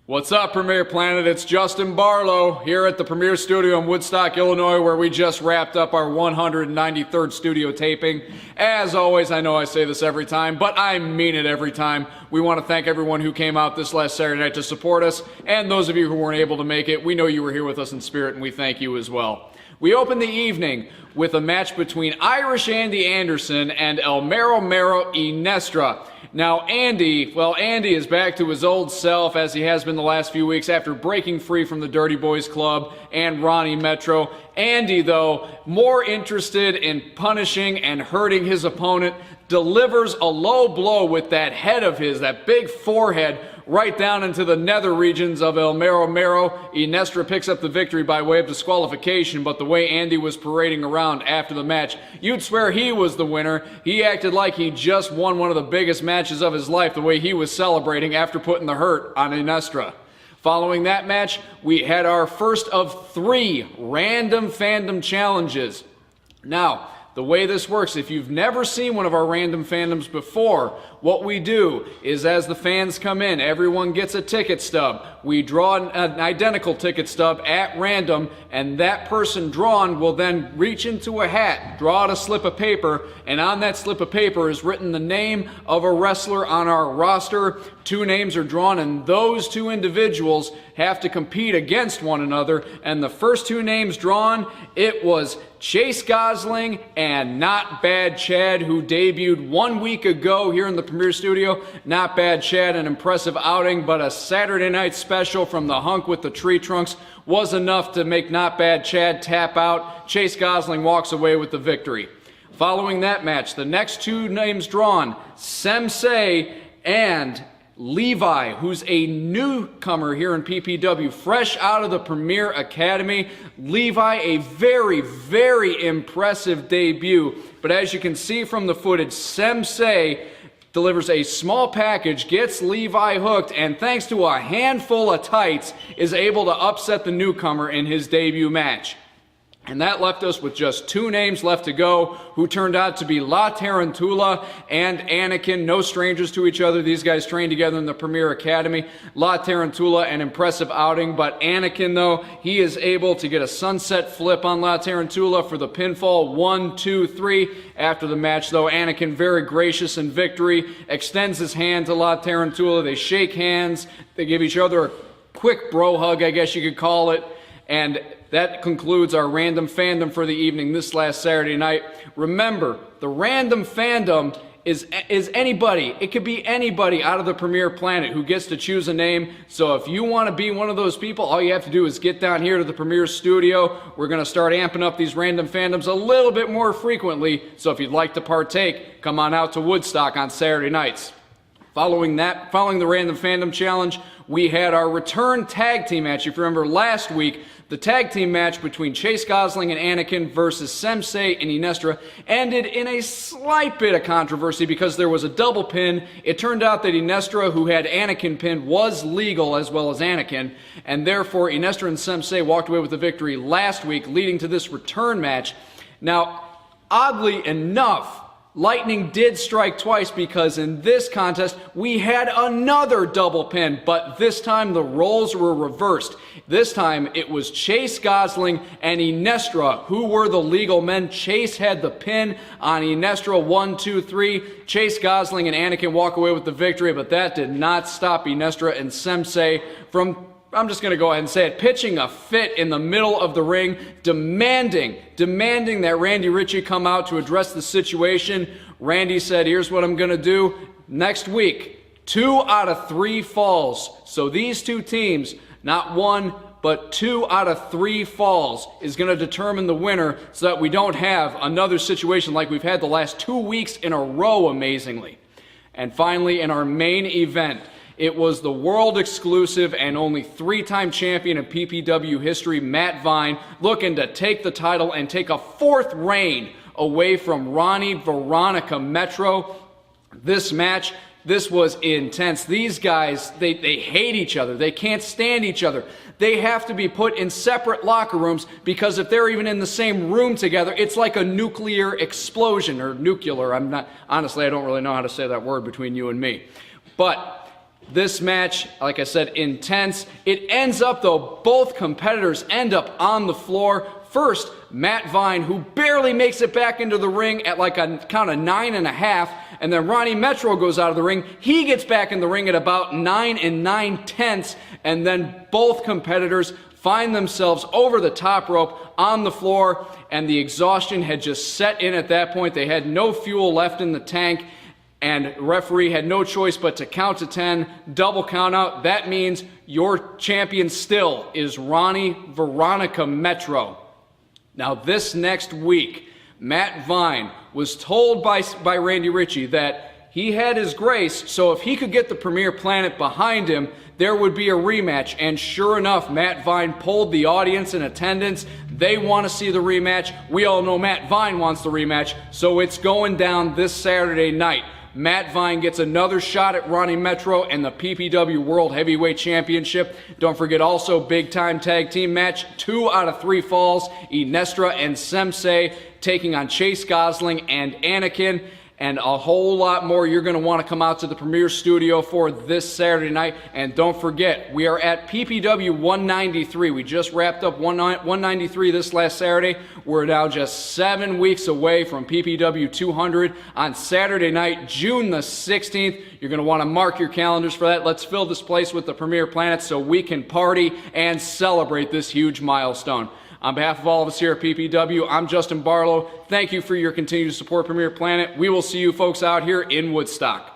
What's up, Premier Planet? It's Justin Barlow here at the Premier Studio in Woodstock, Illinois, where we just wrapped up our 193rd studio taping. As always, I know I say this every time, but I mean it every time. We want to thank everyone who came out this last Saturday night to support us, and those of you who weren't able to make it, we know you were here with us in spirit, and we thank you as well. We opened the evening with a match between Irish Andy Anderson and El Mero Mero Inestra. Now, Andy is back to his old self as he has been the last few weeks after breaking free from the Dirty Boys Club and Ronny Metro. Andy, though, more interested in punishing and hurting his opponent, delivers a low blow with that head of his, that big forehead, right down into the nether regions of El Mero Mero. Inestra picks up the victory by way of disqualification, but the way Andy was parading around after the match, you'd swear he was the winner. He acted like he just won one of the biggest matches of his life, the way he was celebrating after putting the hurt on Inestra. Following that match, we had our first of 3 random fandom challenges. Now, the way this works, if you've never seen one of our random fandoms before, what we do is as the fans come in, everyone gets a ticket stub. We draw an identical ticket stub at random, and that person drawn will then reach into a hat, draw out a slip of paper, and on that slip of paper is written the name of a wrestler on our roster. 2 names are drawn, and those 2 individuals have to compete against one another, and the first 2 names drawn, it was Chase Gosling and Not Bad Chad, who debuted 1 week ago here in the Premier Studio. Not Bad Chad, an impressive outing, but a Saturday night special from the hunk with the tree trunks was enough to make Not Bad Chad tap out. Chase Gosling walks away with the victory. Following that match, the next 2 names drawn, Sensei and Levi, who's a newcomer here in PPW, fresh out of the Premier Academy. Levi, a very, very impressive debut. But as you can see from the footage, Sensei delivers a small package, gets Levi hooked, and thanks to a handful of tights, is able to upset the newcomer in his debut match. And that left us with just 2 names left to go, who turned out to be La Tarantula and Anakin, no strangers to each other. These guys trained together in the Premier Academy. La Tarantula, an impressive outing, but Anakin, though, he is able to get a sunset flip on La Tarantula for the pinfall 1, 2, 3. After the match, though, Anakin, very gracious in victory, extends his hand to La Tarantula. They shake hands. They give each other a quick bro hug, I guess you could call it. And that concludes our random fandom for the evening this last Saturday night. Remember, the random fandom is anybody. It could be anybody out of the Premier Planet who gets to choose a name. So if you want to be one of those people, all you have to do is get down here to the Premier Studio. We're going to start amping up these random fandoms a little bit more frequently. So if you'd like to partake, come on out to Woodstock on Saturday nights. Following the Random Fandom Challenge, we had our return tag team match. If you remember last week, the tag team match between Chase Gosling and Anakin versus Sensei and Inestra ended in a slight bit of controversy because there was a double pin. It turned out that Inestra, who had Anakin pinned, was legal as well as Anakin, and therefore Inestra and Sensei walked away with the victory last week, leading to this return match. Now, oddly enough, lightning did strike twice because in this contest we had another double pin, but this time the roles were reversed. This time it was Chase Gosling and Inestra who were the legal men. Chase had the pin on Inestra, 1, 2, 3. Chase Gosling and Anakin walk away with the victory, but that did not stop Inestra and Sensei from, I'm just going to go ahead and say it, pitching a fit in the middle of the ring, demanding that Randy Ritchie come out to address the situation. Randy said, here's what I'm going to do. Next week, 2 out of 3 falls. So these 2 teams, not 1, but 2 out of 3 falls is going to determine the winner so that we don't have another situation like we've had the last 2 weeks in a row, amazingly. And finally, in our main event, it was the world exclusive and only 3-time champion in PPW history, Matt Vine, looking to take the title and take a 4th reign away from Ronny Veronica Metro. This match, this was intense. These guys, they hate each other. They can't stand each other. They have to be put in separate locker rooms because if they're even in the same room together, it's like a nuclear explosion, or nuclear. Honestly, I don't really know how to say that word between you and me. But This match, like I said, intense. It ends up, though, both competitors end up on the floor. First, Matt Vine, who barely makes it back into the ring at like a count of 9.5, and then Ronny Metro goes out of the ring. He gets back in the ring at about 9 9/10, and then both competitors find themselves over the top rope on the floor, and the exhaustion had just set in at that point. They had no fuel left in the tank, and referee had no choice but to count to 10, double count out. That means your champion still is Ronny Veronica Metro. Now, this next week, Matt Vine was told by Randy Ritchie that he had his grace, so if he could get the Premier Planet behind him, there would be a rematch. And sure enough, Matt Vine pulled the audience in attendance. They want to see the rematch. We all know Matt Vine wants the rematch, so it's going down this Saturday night. Matt Vine gets another shot at Ronny Metro and the PPW World Heavyweight Championship. Don't forget also big-time tag team match, 2 out of 3 falls. Inestra and Sensei taking on Chase Gosling and Anakin. And a whole lot more you're going to want to come out to the Premier Studio for this Saturday night. And don't forget, we are at PPW 193. We just wrapped up 193 this last Saturday. We're now just 7 weeks away from PPW 200 on Saturday night, June the 16th. You're going to want to mark your calendars for that. Let's fill this place with the Premier Planet so we can party and celebrate this huge milestone. On behalf of all of us here at PPW, I'm Justin Barlow. Thank you for your continued support, Premier Planet. We will see you folks out here in Woodstock.